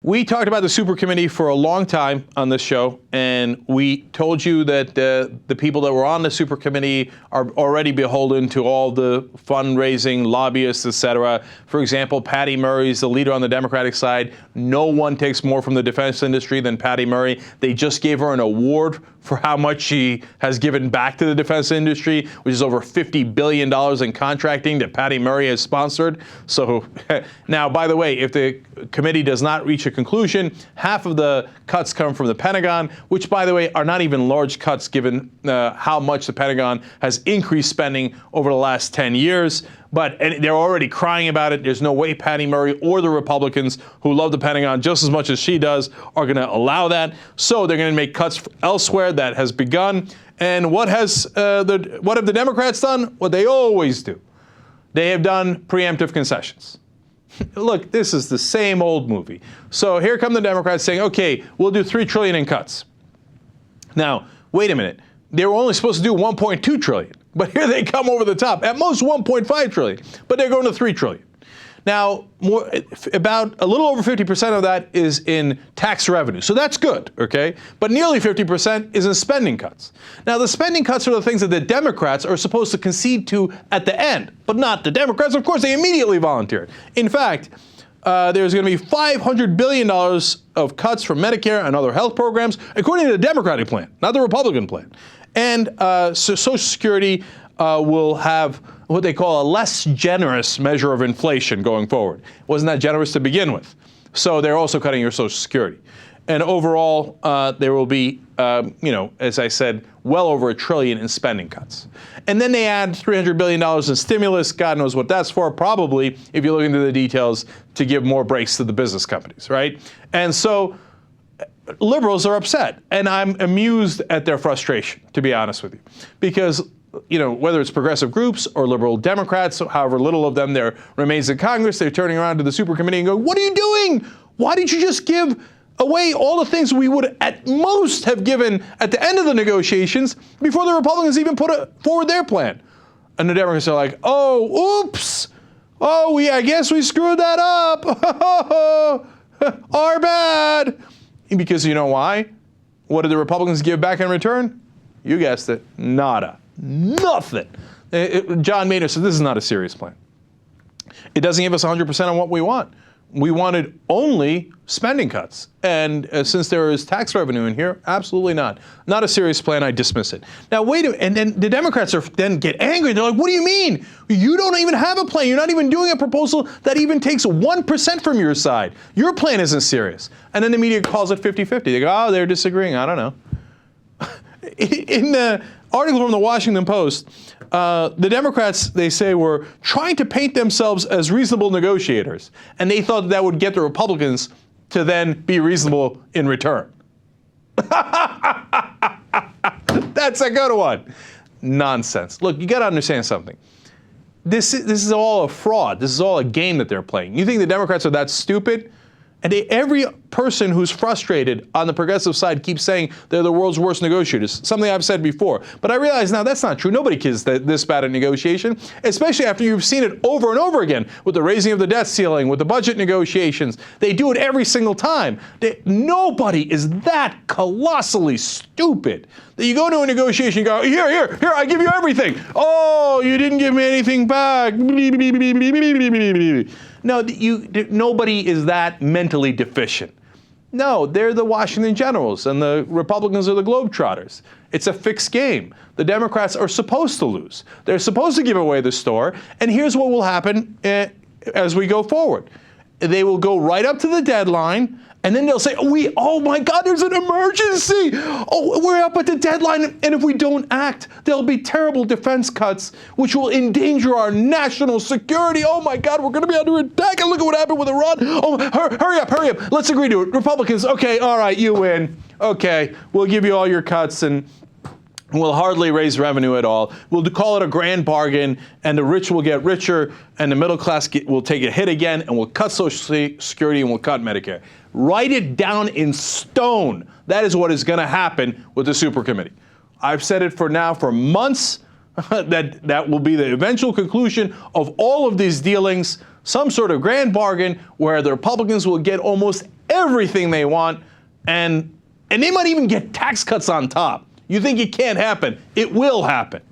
We talked about the Supercommittee for a long time on this show, and we told you that the people that were on the Supercommittee are already beholden to all the fundraising, lobbyists, etc. For example, Patty Murray is the leader on the Democratic side. No one takes more from the defense industry than Patty Murray. They just gave her an award for how much she has given back to the defense industry, which is over $50 billion in contracting that Patty Murray has sponsored. So now, by the way, if the committee does not reach a conclusion, half of the cuts come from the Pentagon, which, by the way, are not even large cuts given how much the Pentagon has increased spending over the last 10 years. But they're already crying about it. There's no way Patty Murray or the Republicans, who love the Pentagon just as much as she does, are going to allow that. So they're going to make cuts elsewhere. That has begun. And what have the Democrats done? What they always do. They have done preemptive concessions. Look, this is the same old movie. So here come the Democrats saying, okay, we'll do $3 trillion in cuts. Now, wait a minute. They were only supposed to do $1.2 trillion. But here they come over the top. At most $1.5 trillion. But they're going to $3 trillion. Now, about a little over 50% of that is in tax revenue. So that's good, okay? But nearly 50% is in spending cuts. Now, the spending cuts are the things that the Democrats are supposed to concede to at the end, but not the Democrats. Of course, they immediately volunteered. In fact, there's going to be $500 billion of cuts from Medicare and other health programs, according to the Democratic plan, not the Republican plan. And so Social Security will have what they call a less generous measure of inflation going forward. It wasn't that generous to begin with. So they're also cutting your Social Security. And overall, there will be, as I said, well over $1 trillion in spending cuts. And then they add $300 billion in stimulus. God knows what that's for, probably, if you look into the details, to give more breaks to the business companies, right? And so liberals are upset. And I'm amused at their frustration, to be honest with you. Because whether it's progressive groups or liberal Democrats, however little of them there remains in Congress, they're turning around to the Supercommittee and going, what are you doing? Why didn't you just give away all the things we would at most have given at the end of the negotiations before the Republicans even put forward their plan? And the Democrats are like, oh, oops. Oh, I guess we screwed that up. Our bad. Because you know why? What did the Republicans give back in return? You guessed it. Nada. Nothing. John Maynard said this is not a serious plan. It doesn't give us 100% on what we want. We wanted only spending cuts. And since there is tax revenue in here, absolutely not. Not a serious plan. I dismiss it. Now, wait a minute. And then the Democrats then get angry. They're like, what do you mean? You don't even have a plan. You're not even doing a proposal that even takes 1% from your side. Your plan isn't serious. And then the media calls it 50-50. They go, oh, they're disagreeing. I don't know. In the article from the Washington Post, the Democrats, they say, were trying to paint themselves as reasonable negotiators. And they thought that would get the Republicans to then be reasonable in return. That's a good one. Nonsense. Look, you got to understand something. This is all a fraud. This is all a game that they're playing. You think the Democrats are that stupid? And every person who's frustrated on the progressive side keeps saying they're the world's worst negotiators, something I've said before. But I realize now that's not true. Nobody is this bad at negotiation, especially after you've seen it over and over again with the raising of the debt ceiling, with the budget negotiations. They do it every single time. Nobody is that colossally stupid that you go to a negotiation and go, here, I give you everything. Oh, you didn't give me anything back. No, nobody is that mentally deficient. No, they're the Washington Generals and the Republicans are the Globetrotters. It's a fixed game. The Democrats are supposed to lose. They're supposed to give away the store. And here's what will happen as we go forward. They will go right up to the deadline. And then they'll say, oh my God, there's an emergency. Oh, we're up at the deadline. And if we don't act, there'll be terrible defense cuts, which will endanger our national security. Oh my God, we're going to be under attack. And look at what happened with Iran. Oh, hurry up. Let's agree to it. Republicans, okay, all right, you win. Okay, we'll give you all your cuts and we'll hardly raise revenue at all. We'll call it a grand bargain, and the rich will get richer, and the middle class will take a hit again, and we'll cut Social Security and we'll cut Medicare. Write it down in stone. That is what is going to happen with the Supercommittee. I've said it for months that will be the eventual conclusion of all of these dealings. some sort of grand bargain where the Republicans will get almost everything they want, and they might even get tax cuts on top. You think it can't happen? It will happen.